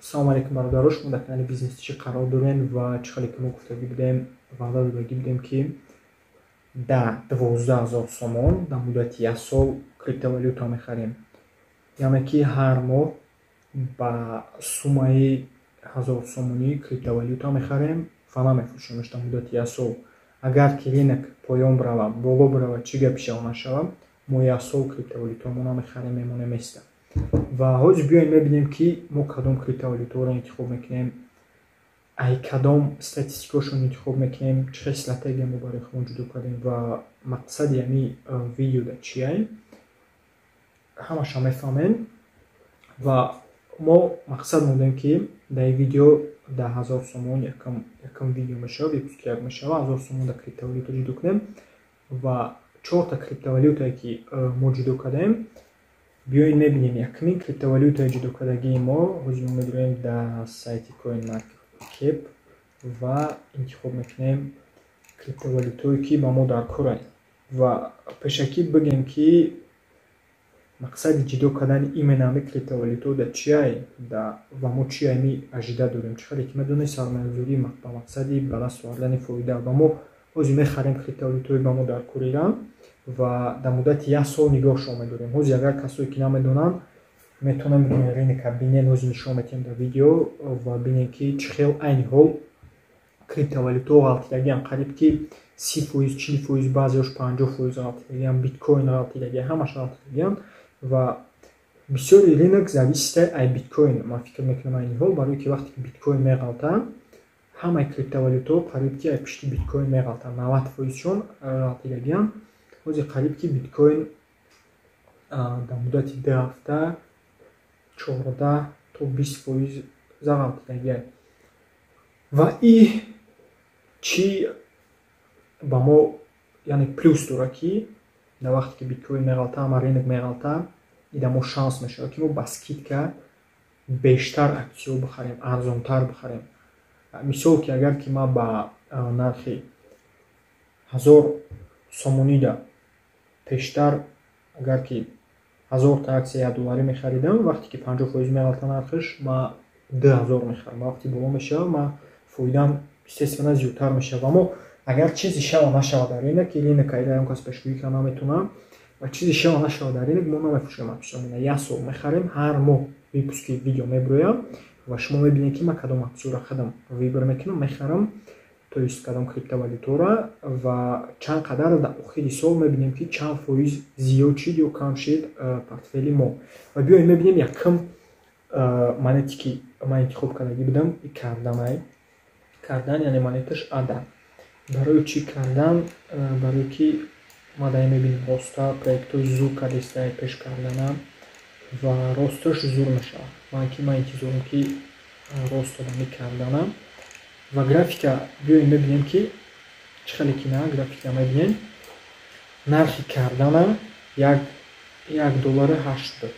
Салом алейкум бародаро, шумо дар канали Бизнес Чӣ қарор дорем ва чӣ хеле ки мо гуфтагӣ будем, ваъда додагӣ будем ки да 12 000 сомон дар муддати 1 сол криптовалюта мехарем. Яъне ки ҳар моҳ ба суммаи 1000 сомонӣ криптовалюта мехарем ва намефурӯшемш дар муддати 1 сол. Агар ки ринок поён барава, боло барава, чӣ гапи шава нашава, мо 1 сол криптовалютамо намехарем, мемонем еста. Ва ҳозир биёем мебинем ки мо кадом криптовалютаро интихоб мекунем, ай кадом статистикаошон интихоб мекунем, чӣ стратегия мо барои худ ҷудо кардем ва мақсади ҳамин видеода чие, ҳамаша мефаҳмем. Ва мо мақсад мудем ки дар ин видео 10 000 сомон якам видео мешава, випуски як мешава, 1000 сомон дар криптовалюта ҷудо кунем ва 4 та криптовалютае ки мо ҷудо кардем, биёем мебинем якмин криптовалютаи ҷудокардагии мо ҳозир мо медурем дар сайти CoinMarketCap ва интихоб мекунем криптовалютое ки ба мо дар коранд. Ва пешакӣ бигем ки мақсади ҷудо кардани именно ҳамин криптовалютао дар чие ва мо чӣ ҳами ажида дорем. Чӣ хеле ки медонед сармаязгузорӣ ба мақсади ба даст овардани фоида ва мо ҳозир мехарем криптовалютаи ба мо дар корира ва дар муддати 1 сол нигоҳшо медорем. Ҳозир агар касое ки намедонанд метавонанд бидуни ринка бинен, ҳозир нишон медиҳем дар видео ва бинем ки чӣ хел айни ҳол криптовалютао ғалтидагиам, қариб ки 30%, 40%, баъзеош 50% ғалтидагиам, биткоин ғалтидагиам, ҳамаш ғалтидагиам ва бисёри ринок зависита ай биткоин. Ман фикр мекунам айни ҳол барое ки вақте ки биткоин меғалта, ҳамаи криптовалютао қариб ки ай пишти биткоин меғалта, 90%шон ғалтидагиам. ҳозир қариб ки биткоин дар муддати 2 ҳафта 14 то 20% ғалтидагиам. Ва ин чӣ ба мо яъне плюс дора ки дар вақте ки биткоин меғалта, ҳама ринок меғалта, ида мо шанс мешава ки мо ба скидка бештар аксиё бихарем, арзонтар бихарем. Мисол ки агар ки ман ба нархи 1000 сомонида пештар, агар ки 1000 та аксия $1 мехаридам, вақте ки 50% меғалта нархиш, ма 2000 мехарам. Вақте боло мешава, ма фоидам естественно зиёдтар мешава. Мо агар чизе шава нашава дар ринок, ки ринок айдаам кас пешгӯӣ карда наметавонам, ва чизе шава нашава дар ринок, мо намефурӯшем аксиёмона. 1 сол мехарем, ҳар моҳ випуски видео мебироям ва шумо мебинед ки ман кадом аксиёро худам вибр мекунам, мехарам, то есть кадом криптовалютаро ва чанд қадар дар охири сол мебинем ки чанд фоиз зиёд шид ё кам шид портфели мо. Ва биёем мебинем якам монете ки ман интихоб кардагӣ будам, кардан, яъне монеташ ADA. Барои чӣ кардан? Барое ки ма дар ин мебинем роста проектҳои зуд кардеста пеш карданам ва росташ зуд мешавад. Ман интизорам ки рост одами карданам. Ва графика биёем мебинем ки чӣ хеле ки на графика мебинем нархи кардана $1.80.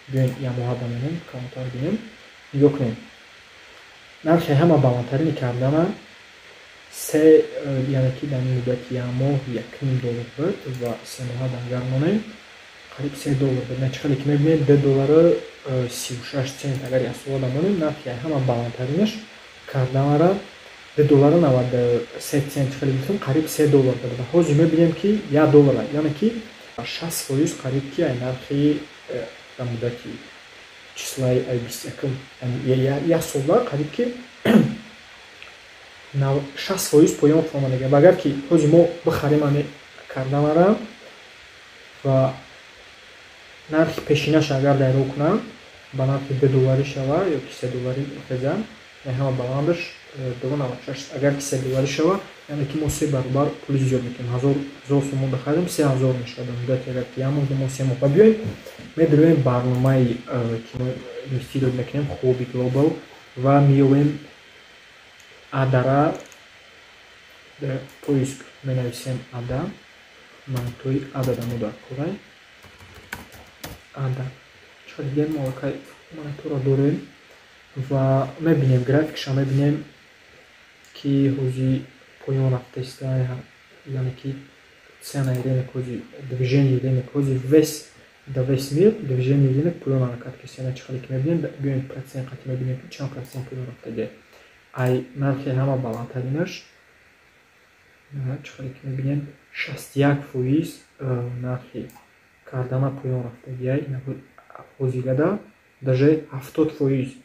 Биёем ямоҳада менем, камтар бинем, нигоҳ кунем. Нархи ҳама баландтарини кардана яъне ки дар муддати як моҳ $1.5 буд ва 3 моҳа дар гармонем қариб $3 буд. Чӣ хеле ки мебинем $2.36 агар ясовада монем, нархи ҳама баландтаринаш карданара $2.93 хеле гуфтам, қариб $3 буд. Ва ҳозир мебинем ки $1, яъне ки 60% қариб ки ай нархи дар муддати числаи 21 солда қариб ки 60% поён фомадагия. Ва агар ки ҳозир мо бихарем ҳамин карданара ва нархи пешинаш агар дайро кунам, ба нархи $2 шава ё ки $3 хезам, ҳама баландаш $2.96. Агар ки $3 шава, яъне ки мо 3 баробар пули зиёд мекунем. 1000 сомон бихарем, 3000 мешавад дар муддати агар ки 1 моҳ, 2 моҳ, 3 моҳ. Ва биёем медуроем барномаи ки мо инвестиро мекунем, Huobi Global, ва меёвем ADA-ра дар поиск менависем ADA, монетаи ADA дар мо дар корай. ADA чӣ дигар молакаи монетаро дорем ва мебинем графикаша, мебинем ки ҳозир поён рафтаиста, яъне ки ценаи ринок ҳозир движенияи ринок ҳозир вес да весь мир движение денег пулон ҳаракат касияна чихеле ки мебинем биёем процент қати мебинем ки чанд процент пулон рафтаги ай нархи ҳама баландтаринаш чихеле ки мебинем 61% нархи кардана пулон рафтагиай ҳозирада даже 70%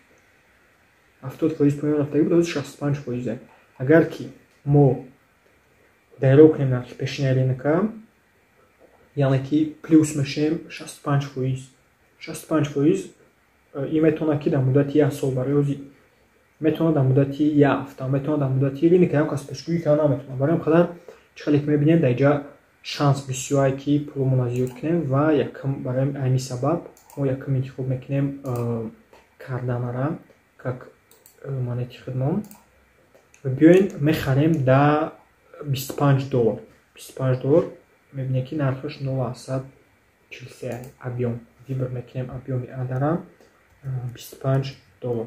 пулон рафтаги буд 65%. Агар ки мо дайро кунем нархи пешинаринка яъне ки плюс мешем 65%. ин метавона ки дар муддати 1 сол барои ҳозир метавона дар муддати 1 ҳафта метавона дар муддати ринка ям кас пешгӯӣ кардам наметавона барои ҳам қадар чихеле ки мебинем дар инҷа шанс бисёр ки пулумона зиёд кунем ва якм барои ҳамин сабаб мо якм интихоб мекунем карданара как монети хидмон ва биёем мехарем да $25 мебинем ки нархаш 0,43 объем вибр мекунем объеми адара $25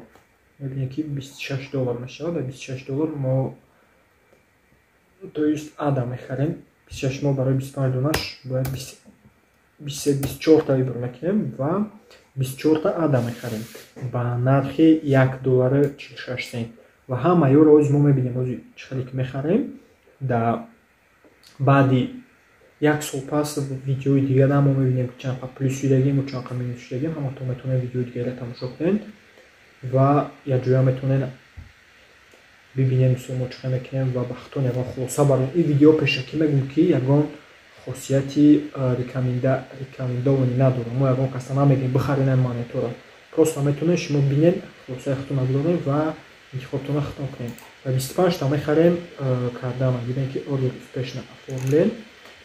мебинем ки $26 мешавад. $26 мо то есть ада мехарем 26 мо барои $25 бояд 24 вибр мекунем ва 24 ада мехарем ба нархи $1.46 ва ҳамаёро ҳозир мо мебинем ҳозир чихеле ки мехарем да баъди 1 сол пас видеои дигара мо мебинем ки чанд қа плюс шудагим ва чанд қа минус шудагим ҳамато метавонем видеои дигара тамошо кунем ва якҷоя метавонем бибинем мо чихеле мекунем ва ба хатон ягон хулоса барои ин видео пешакӣ мегӯм ки ягон хосияти рекомендовани надорад. Мо ягон каса намегем бихаринем монетора, просто метавонем шумо бинем хулосаи худтона гузорем ва интихобтона хатон кунем. Ва 25 та мехарем кардана бинем ки ордер успешно оформлен.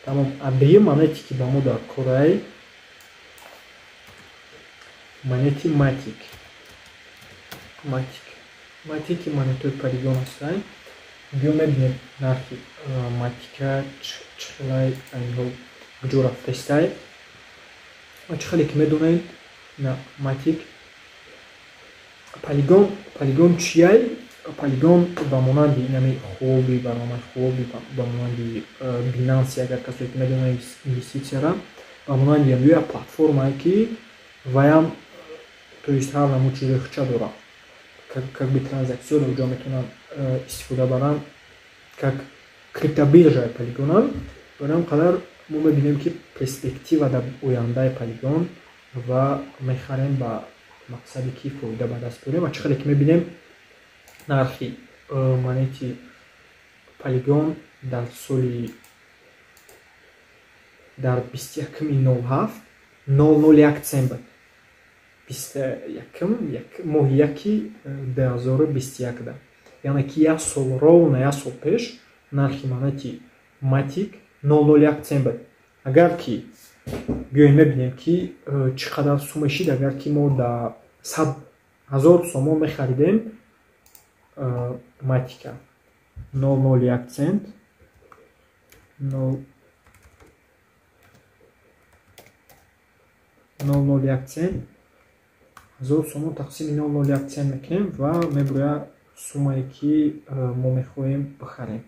Тамом. Абии монети ки ба мо дар кораи монети матики монетои Polygon ҳастанд. биё мебинем нархи матика чихелай айнҳол куҷо рафтаистай ва чихеле ки медонем на матик Polygon чияй Polygon ба монанди инами хоби барномаи хоби ба монанди Binance агар касе ки медонад инвеститсияра ба монанди як платформае ки ваям то есть ҳар намуд чизе хча дорад как бы транзаксион онҷо метавонанд истифода баранд как криптобиржаи Polygon. барои ҳам қадар мо мебинем ки перспектива дар ояндаи Polygon ва мехарем ба мақсаде ки фоида ба даст биёрем ва чихеле ки мебинем нархи монети Polygon дар соли дар 21/07 001 цент буд. 21 моҳи 1 2021 да яъне ки 1 сол ровна 1 сол пеш нархи монети матик 001 цент буд. агар ки биёем мебинем ки чӣ қадар сум мешид агар ки мо да 100,000 сомон мехаридем матика 001 цент 001 цент 1000 сомон тақсими 001 цент мекунем ва меброяд суммае ки мо мехоҳем бихарем.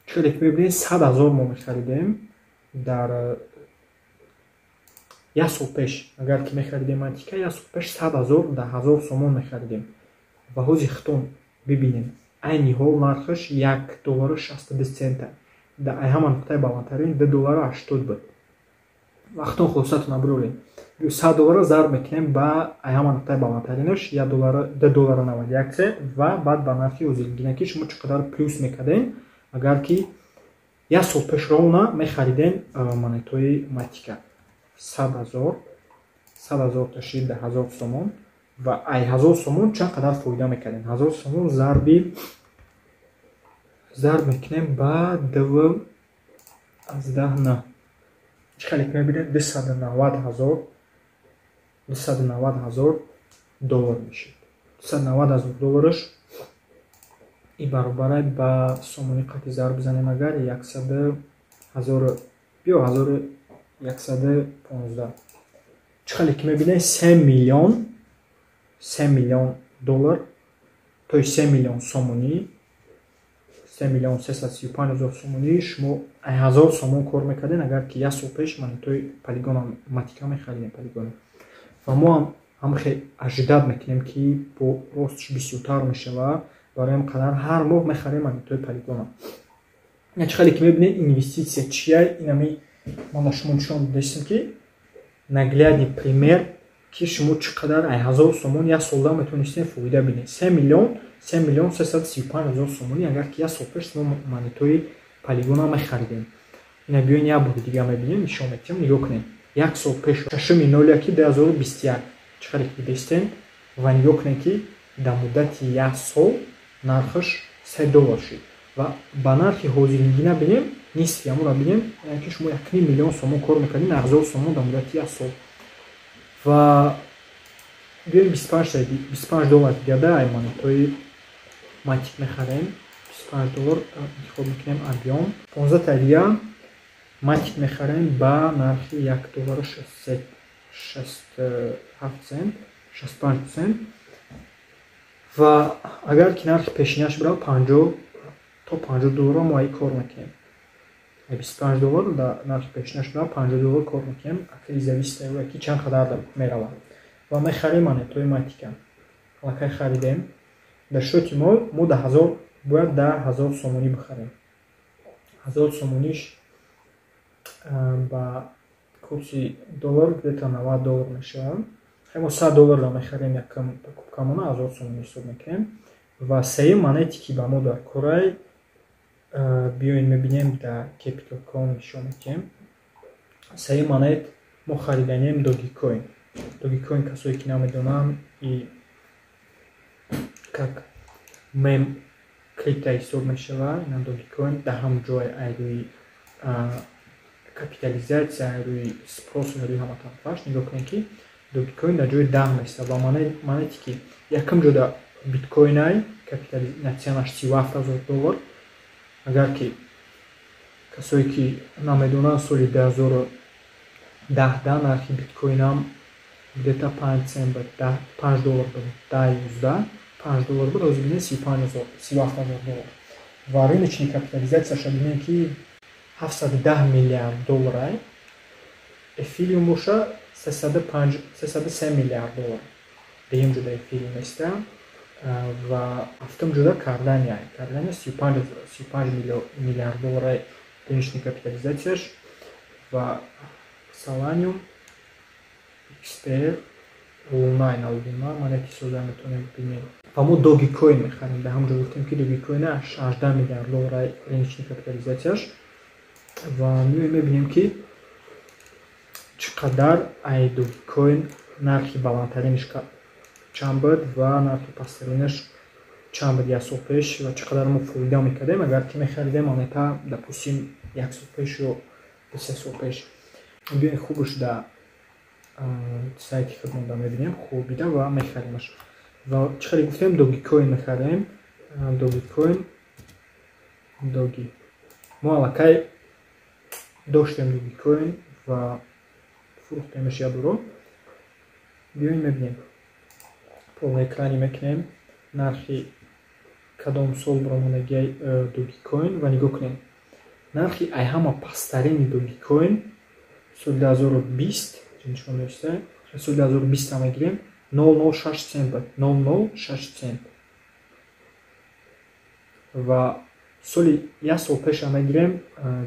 чихеле ки мебинем 100,000 мо мехаридем дар 1 сол пеш. агар ки мехаридем матика 1 сол пеш 100,000 дар 1000 сомон мехаридем ва ҳозир хитон бибинем айни ҳол нархаш $1.62 цент да ай ҳама нуқтаи баландтарин $2.80 буд. вақтон хулосатона бирорем $100 зарб мекунем ба ай ҳама нуқтаи баландтаринаш $2.91 цент ва баъд ба нархи ҳозиргина ки шумо чӣ қадар плюс мекардем агар ки 1 сол пеш ровна мехаридем монетои матика 100,000 ташид да 1000 сомон ва ай 1000 сомон чанд қадар фоида мекардем. 1000 сомон зарб мекунем ба 2 аз 10 на чихеле ки мебинем $290,000 мешид. $290,000 и баробар ба сомони қати зарб бизанем агар 100,115 чихеле ки мебинем $3 миллион то есть $3 миллион сомонӣ 3 миллион 335 ҳазор сомонӣ шумо 1000 сомон кор мекардем, агар ки 1 сол пеш монетаи полигона матика мехаридем полигона. Ва мо ҳам ажидат мекунем ки бо ростш бисёртар мешава, барои ҳам қадар ҳар моҳ мехарем монетаи полигона. Ячи хеле ки мебинед инвеститсия чия, инами ман ба шумо нишон додастем ки наглядный пример ки шумо чӣ қадар 1000 сомон 1 солда метавонистем фоида бинед. 3 миллион 335 ҳазор сомонӣ агар ки 1 сол пеш шумо монетаи полигона мехаридем. Ина биёин як бори дига мебинем, нишон метиҳам, нигоҳ кунед. 1 сол пеш 6/01/2021 чӣ қадар ки дидестем ва нигоҳ кунед ки дар муддати 1 сол нархаш $3 шуд. Ва ба нархи ҳозиргина бинем, нисфи ҳамонро бинем, яъне ки шумо 1 миллион сомон кор мекардем, 1000 сомон дар муддати 1 сол. Ва биёем $25 дигарда ай монетаи матик мехарем. $25 интихоб мекунем объем. 15 та дига матик мехарем ба нархи $1.67 ва агар ки нархи пешинаш бирад 50 то $50 мо ай кор мекунем. $25 да нархи пешинаш бирад $50 кор мекунем. Акли зависит ки чанд қадар меравад. Ва мехарем монетаи матика. Аллакай харидем. Дар шоти мо да 1000 бояд да 1000 сомонӣ бихарем. 1000 сомониш ба курси доллар где-то $90 мешавад. Мо $100 ро мехарем, якам покупкамона 1000 сомонӣ ҳисоб мекунем. Ва сеюм монети ки ба мо дар корай биёин мебинем дар Capital.com нишон метиҳем. Сеюм монет мо хариданем Dogecoin. Dogecoin касое ки намедонам и как мем крипто ҳисоб мешава. Ина Dogecoin дар ҳам ҷой айрӯи капитализатсия, айрӯи спрос, айрӯи ҳама тарафаш нигоҳ кунем ки Dogecoin дар ҷои 10 места ва монети ки якам ҷо дар биткоин ай капитализатсияш $37,000. Агар ки касое ки намедонанд соли 2010 нархи биткоинам где-то 5 цент ба $5 ба $10-11 $5 буд, ҳозир бинем $37,000. Ва рыночная капитализатсияш бинем ки $710 миллиард ай. Эфириум боша $303 миллиард. Деюм ҷода эфириум еста ва ҳафтум ҷода Cardano. Cardano $35 миллиард рыночная капитализатсияш ва Solanium, XTR, Luna налбима монети сода метавонем бинем. Ва мо Dogecoin мехарем. Дар ҳам ҷо гуфтем ки Dogecoin $18 миллиард рыночная капитализатсияш ва мебинем ки чӣ қадар ай Dogecoin нархи баландтаринаш чанд буд ва нархи пасттаринаш чанд буд 1 сол пеш ва чӣ қадар мо фоида мекардем агар ки мехаридем монета допустим 1 сол пеш ё 3 сол пеш. Биёем хубаш дар сайти худмонда мебинем, хубида ва мехаримаш. Ва чӣ қадар гуфтем Dogecoin мехарем. Dogecoin мо аллакай доштем Dogecoin ва фурӯхтемаш ядро. Биёем мебинем. Полна экрани мекунем нархи кадом сол биромонагиай Dogecoin ва нигоҳ кунем. Нархи ай ҳама пасттарини Dogecoin соли 2020 нишон мешавад. Соли 2020 ҳам мегирем 0.06 цент буд. 0.06 цент. Ва соли 1 сол пеш ҳам мегирем,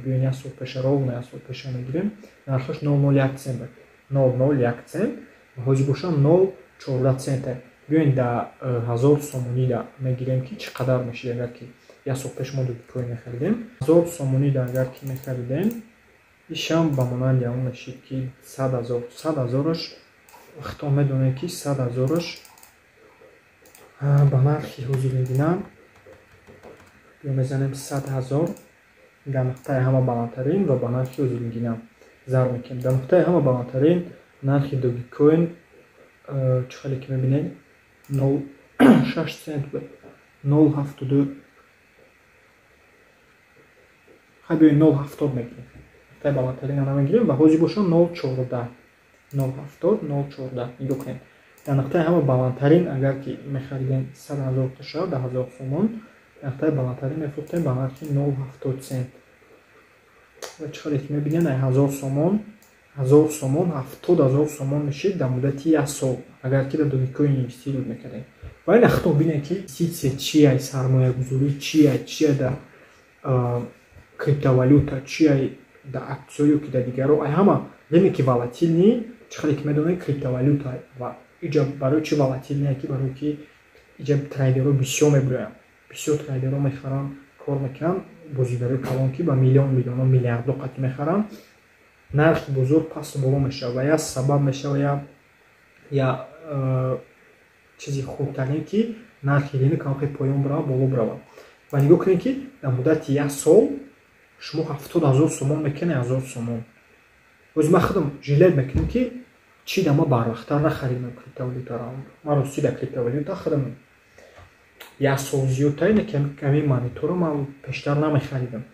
биёин 1 сол пеш ровно 1 сол пеш ҳам мегирем. Нархаш 0.01 цент буд. 0.01 цент. Ҳозир боша 0.14 цент. Биёин дар 1000 сомонӣ да мегирем ки чӣ қадар мешид агар ки 1 сол пеш мо Dogecoin мехаридем. 1000 сомонӣ да агар ки мехаридем ишам ба монанди ҳамон мешид ки 100,000аш вақтон медонем ки 100,000аш ба нархи ҳозиргина биё мезанем 100,000 дар нуқтаи ҳама баландтарин ва ба нархи ҳозиргина зарб мекунем. Дар нуқтаи ҳама баландтарин нархи Dogecoin чӣ хеле ки мебинем 0.6 цент буд. 0.72 биёин 0.70 мекунем. Нуқтаи баландтарин ана мегирем ва ҳозир боша 0.14 0.70 нигоҳ кунем. Дар нуқтаи ҳама баландтарин агар ки мехаридем 100,000 таша дар 1000 сомон нақтай баландтарин мефурӯхтем ба нархи 0.70 цент. ва чиқаре ки мебинем 1000 сомон 70,000 сомон мешид дар муддати 1 сол, агар ки дар догикоин инвестируд мекардем. Вале нахто бинем ки инвеститсия чия, сармоягузорӣ чия дар криптовалюта, чия дар аксиё ки дар дигаро, ай ҳама бинем ки волатилни, чиқаре ки медонем криптовалюта ва иҷа барои чи волатилне ки барои ки иҷа трейдерҳо бисёр мебироянд, бисёр трейдерҳо мехаранд, кор мекунанд, бозигарои калон ки ба миллионҳо миллиардҳо қатъи мехаранд, нархи бозор пасту боло мешавад ва як сабаб мешавад я чизи хурдтарин ки нархи ринок камқи поён баравад, боло баравад. ва нигоҳ кунед ки дар муддати 1 сол шумо 70,000 сомон мекунед, 1000 сомон. Оз ма худам жилет мекунем ки чи да ма барвақттар нахаридам криптовалютаро. Ма рости дар криптовалюта худам 1 сол зиёдтар ками мониторо ман бештар намехаридам.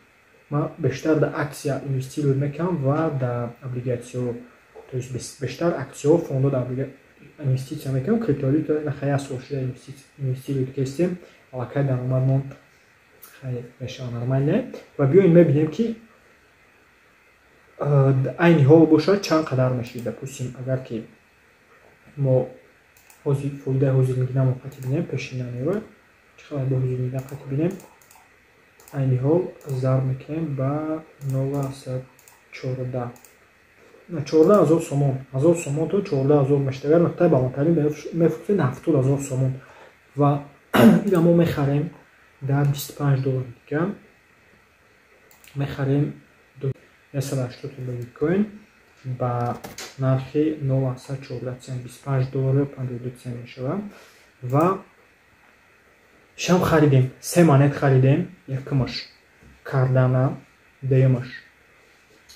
Ма бештар дар аксия инвестируд мекунам ва дар облигатсиё, то есть бештар аксиё, фондо дар инвеститсия мекунам. Криптовалюта нахай 1 сол шуда инвестируд кестем, аллакай даромадмон хай мешава нормалне. Ва биёем мебинем ки айни ҳол бошад чанд қадар мешавад. Допустим, агар ки мо ҳозир фоидаи ҳозиргинамо қатъи бинем, пешинанеро чӣ қадар бо ҳозиргина қатъи бинем, айни ҳол зарб мекунем ба 0,14 14,000 сомон, 1000 сомон то 14,000 мешавад. Агар нақтай баландтарин мефурӯхтем 70,000 сомон ва ина мо мехарем дар $25 дига, мехарем 280 биткоин ба нархи 0,14 цент, $25.52 цент мешавад. ва шам харидем, се монет харидем, якумаш Cardano, дуюмаш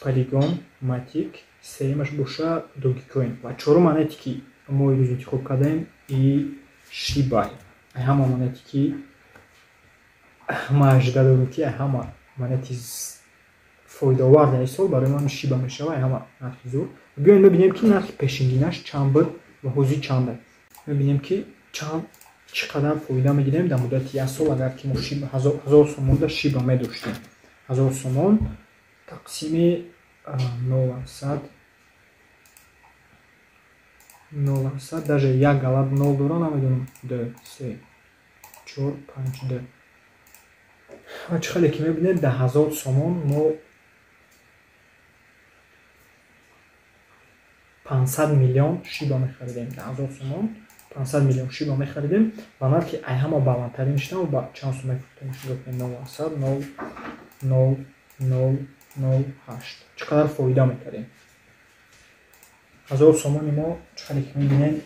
Polygon, Matic, сеюмаш боша Dogecoin ва чорум монети ки мо имрӯз интихоб кардем и Shiba. ай ҳама монети ки ма ажида дорем ки ай ҳама монети фоидаовар дар сол барои ман Shiba мешавад, ай ҳама нархи зур. Биёем мебинем ки нархи пешингинаш чанд буд ва ҳозир чанд аст. Мебинем ки чӣ қадар фоида мегирем дар муддати 1 сол, агар ки мо 1000 сомон дар Shiba медоштем. 1000 сомон тақсими 0,100 даже як галат 0 дора, намедонам 2 3 4 5 2. ва чӣ қадар ки мебинед дар 1000 сомон мо 500 миллион Shiba мехаридем. Дар 1000 сомон 500 миллион Shiba мехаридем ба нархи ай ҳама баландтарин шуда ба чанд сом мефурӯхтем? 0,00008. Чӣ қадар фоида мекардем? 1000 сомони мо чӣ қадар ки мебинем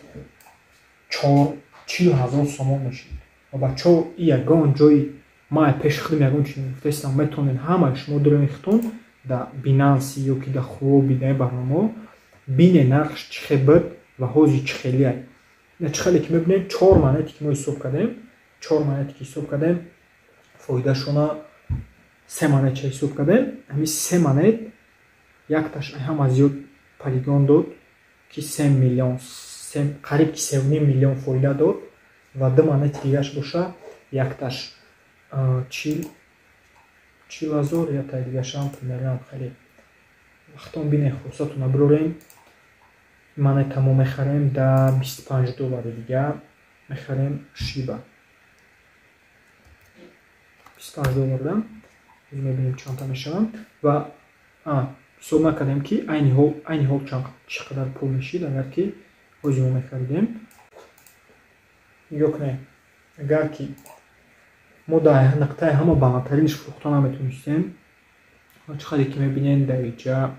40,000 сомон мешид. ва бачаҳо ягон ҷои ма пеши худам ягон чиз гуфтаистам, метавонед ҳамаи шумо дурехтон дар Binance ё ки дар Huobi дар барнома бине нархш чӣ хел буд ва ҳозир чӣ хеле аст. чӣ қадар ки мебинем 4 монети ки мо ҳисоб кардем, 4 монети ки ҳисоб кардем, фоидашона 3 монет ча ҳисоб кардем. ҳамин 3 монет якташ ай ҳама зиёд Polygon дод ки 3 миллион, қариб ки 3,5 миллион фоида дод ва 2 монети дигаш боша якташ 40,000 я тай дигашам примерно хеле вақтон бине хусатуна бирорем. монета мо мехарем да $25 дига, мехарем Shiba $25 да мебинем чанда мешаванд ва ҳисоб накардем ки айни ҳол чӣ қадар пул мешид агар ки ҳозир мо мехаридем. нигоҳ кунед, агар ки мо дар нақтаи ҳама баландтаринаш фурӯхта наметонистем, чӣ қадар ки мебинем дар иҷа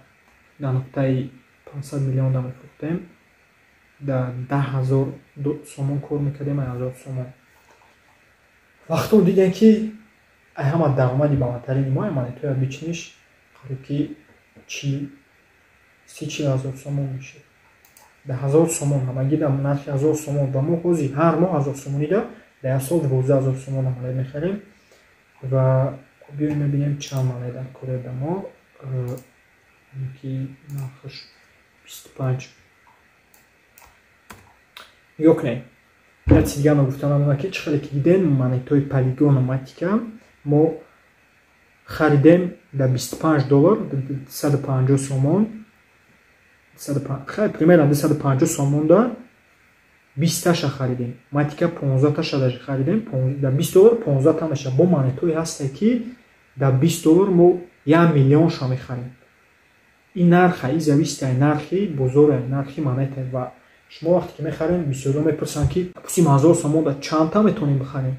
дар нуқтаи 500 миллион да мефурӯхтем, дар 10,000 сомон кор мекардем, 1000 сомон. вақтон дидем ки ай ҳама даромади баландтарини мо монетоя бичниш қариб ки 30,000 сомон мешид. дар 1000 сомон ҳамагӣ дар нархи 1000 сомон ва мо ҳозир ҳар моҳ 1000 сомонида дар як сол 12,000 сомон монет мехарем. ва биёем мебинем чанд монет дар кори ба мо ки нархаш 25. нигоҳ кунед, яци дигар гуфтам намуна ки чӣ хеле ки дидем монетаи Polygon Matic мо харидем да $25 250 сомон примерно 250 сомон да 20-таша харидем. Матика 15-таша даже харидем да $20 15-таша бо монетаи ҳасте ки да $20 мо 1 миллионша мехарем. ин нарха ин зависит аз нархи бозор, нархи монета. Ва шумо вақте ки мехарем бисёро мепурсанд ки пусим 1000 сомон да чандта метавонем бихарем.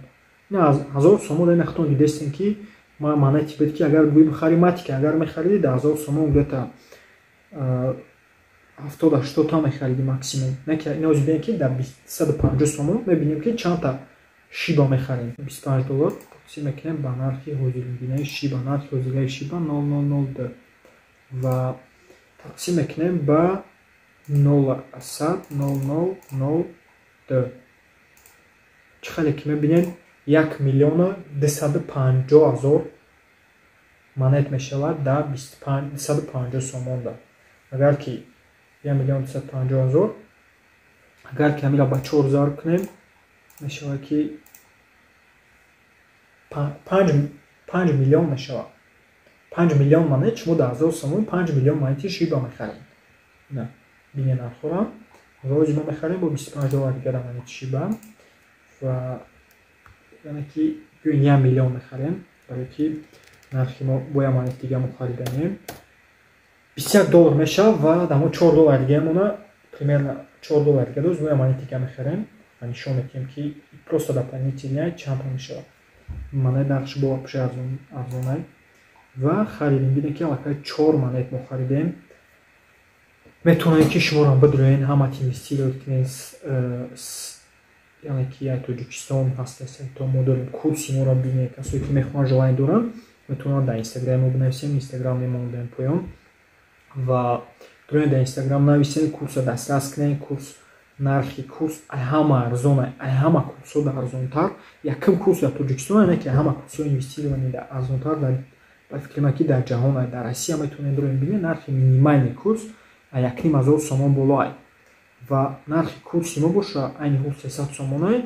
ин 1000 сомон да нахтон дидестем ки ма монети буд ки агар гӯй бихари матика агар мехариди да 1000 сомон где-то 70-80 та мехариди максимум. Не ки ин озидем ки да 150 сомон мебинем ки чандта шиба мехарем. $25 тақсим мекунем ба нархи ҳозиргинаи шиба. Нархи ҳозиргаи шиба 0.002 ва тақсим мекунем ба 0.00002. чӣ хеле ки мебинем 1,250,000 монет мешавад да 250 сомон да. агар ки 1,250,000 агар ки ҳамира ба 4 зарб кунем мешавад ки 5 миллион мешавад. 5 миллион монет шумо да 1000 сомон 5 миллион монети шиба мехарем. на бинен нархора рози мо мехарем бо $25 дигар монети шиба ва яъне ки гӯё 1 миллион мехарем, барои ки нархи мо бо як монети дига мо хариданем $21 мешавад ва дамо $4 дига мона, примерно $4 дига доз бо як монети дига мехарем ва нишон медиҳем ки просто дополнительно чандта мешавад. монет нархш бо бошад арзонай ва харидем. бидем ки аллакай 4 монет мо харидем. метавонем ки шуморо бидроен ҳама инвестирует кунем яъне ки як Тоҷикистон ҳаст то мо дорем курси моро бинем. касое ки мехоҳанд желание доранд метавонанд дар инстаграм мо бинависем. инстаграм мемондаем поён ва дорем дар инстаграм нависем курса дастрас кунем. курс нархи курс ҳама арзона, ҳама курсо да арзонтар. якум курс дар Тоҷикистон не ки ҳама курсо инвестировани да арзонтар ба фикрам ки дар ҷаҳон дар Россия метавонем дорем бинем. нархи минимальни курс 1,500 сомон боло ва нархи курси мо боша айни ҳол 300 сомон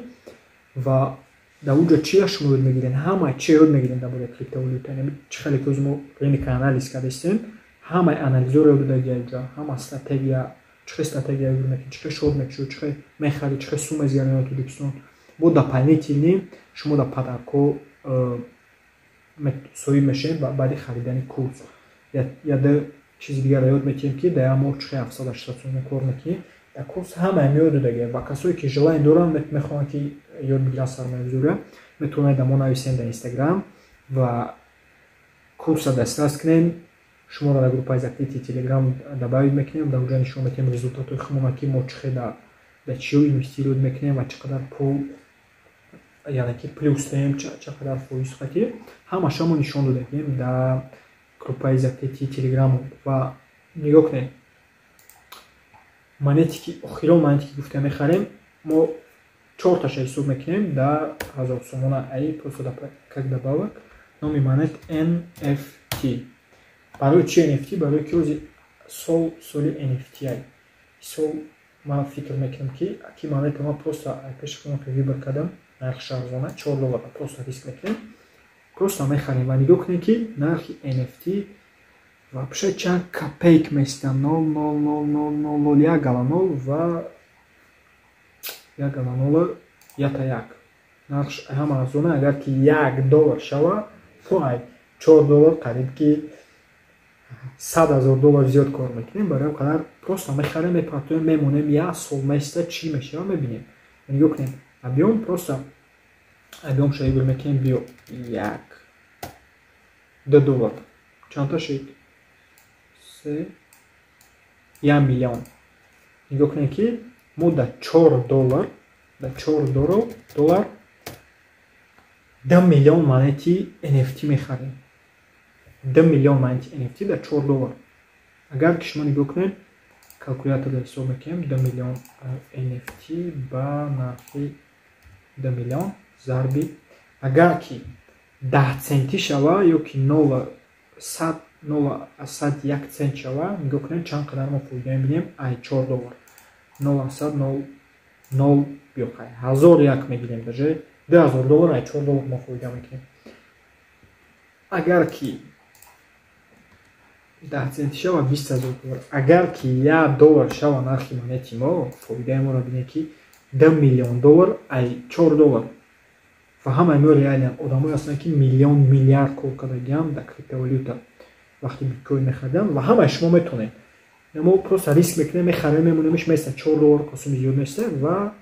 ва дар уҷа чия шумо ёд мегирем, ҳама чи ёд мегирем дар бораи криптовалюта. чӣ хеле ки ӯзи мо рынка анализ кардастем, ҳамаи анализорро ёд додагиям ҷа, ҳама стратегия, чӣ хел стратегия ёд мекунем, чӣ хел шод мекунем, чӣ хел мехарӣ, чӣ хел сум мезгарем Тоҷикистон. бо дополнительни шумо дар падарко соҳиб мешавем баъди харидани курс. яда чизи дигар ёд метиҳем ки дар як моҳ чӣ хел 780 сомон кор мекунем. дар курс ҳамаам ёд додагиям ва касое ки желание доранд мехоҳанд ки ёд бигиранд сармоягузория метавонанд дар мо нависем дар инстаграм ва курса дастрас кунем. шуморо дар группаи закрити телеграм добавид мекунем. дар уҷа нишон метиҳем результатои худмона ки мо чӣ хел дар чиё инвестирует мекунем ва чӣ қадар пул яъне ки плюс дем, чӣ қадар фоиз хати ҳамаша мо нишон додагием дар группаи закрити телеграм. ва нигоҳ кунем монети ки охирон монети ки гуфта мехарем мо 4таша ҳисоб мекунем дар 1000 сомона ай просто как добавок номи монет NFT. барои чи NFT? барои ки ӯзи соли NFT ай сол ман фикр мекунам ки монета ма просто пеши худам вибр кардам нархи арзона $4 просто риск мекунем, просто мехарем ва нигоҳ кунем ки нархи NFT вообще чанд копейк места 0,00001 галанол ва 1 галанол як нархш ҳама арзона. агар ки $1 шава $4 қариб ки $100,000 зиёд кор мекунем. барои қадар просто мехарем, мепартоем, мемонем, як сол места чӣ мешава мебинем. нигоҳ кунем объем, просто объем шавибр мекунем биё $2 чандта шид 1 миллион. нигоҳ кунем ки мо да $4 10 миллион монети NFT мехарем. 10 миллион монети NFT да $4. агар ки шумо нигоҳ кунем калкулятор ҳисоб мекунем 2 миллион NFT ба нархи 2 миллион зарби агар ки 10 центи шава ё ки 0,1 цент шава нигоҳ кунем чанд қадар мо фоида мебинем. ай $4 0,002 بیوخای 1001 میگیریم даже $2000 ай $4 ما فایده میکنیم. اگر کی 10 цент шава $20000. Агар ки $1 шава нархи монети мо, фоидаи моро бинед ки $10 миллион ай $4. ва ҳамаи мо реалиан одамое ҳастанд ки миллион миллиард кор кардагианд дар криптовалюта вақти биткоин мехариданд ва ҳамаи шумо метонед. мо просто риск мекунем, мехарем, мемонемиш места $4 косуми зиёд неста ва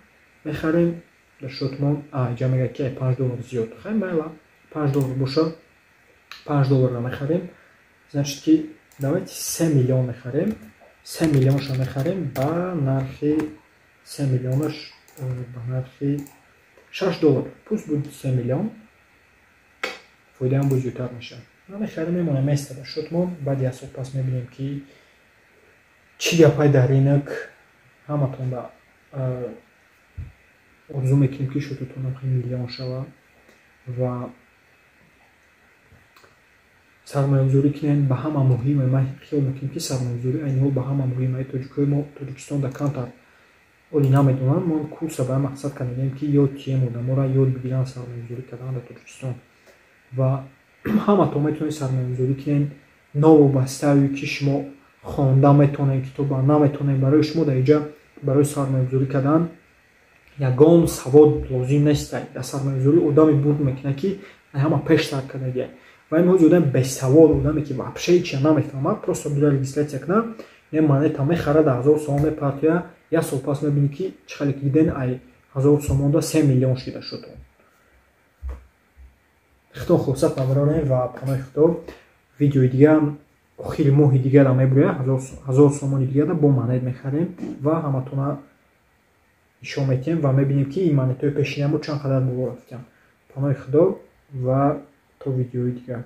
мехарем дар шотмон ҷа мегӯяд ки $5 зиёд. Хай майла $5 боша, $5 мехарем, значит ки давайте 3 миллион мехарем, 3 миллионша мехарем ба нархи 3 миллионаш ба нархи $6. Пусть будет 3 миллион, фоидаам будет зиёдтар мешавад. Ма мехарем, мемонем места дар шотмон, баъди аз сол пас мебинем ки чӣ гапай дар ринок. ҳаматон ба орзу мекунем ки шотатонам хеле миллион шава ва сармоягузорӣ кунем ба ҳама муҳиме. ман хиёл мекунем ки сармоягузорӣ айни ҳол ба ҳама муҳиме. тоҷикои мо тоҷикистон дар камтар оли намедонанд. мо курса ба мақсад кардем ки ёд чием одаморо ёд бигиранд сармоягузорӣ кардан дар тоҷикистон ва ҳаматон метавонед сармоягузорӣ кунед новобастаи ки шумо хонда метавонед, китоба наметавонед. барои шумо дар инҷа барои сармоягузорӣ кардан ягон савод лозим нест. дар сармоягузорӣ одаме бурд мекунад ки ҳама пештар кардагия. ва ин ҳози одам бесавод, одаме ки вообще ҳечия намефаҳмад, просто бида регистратсия кунад, не монета мехарад, 1000 сомон мепартояд. як сол пас мебинӣ ки чӣ хеле ки диден ай 1000 сомонда 3 миллион шида шуд. худо хосат мабарорем ва паноҳи худо. видеои дигар охири моҳи дигар мебурад, 1000 сомони дигар бо монет мехарем ва ҳаматона нишон метиҳем ва мебинем ки ин монетаи пешинамо чанд қадар бовор рафтанд. паноҳи худо ва то видеои дигар.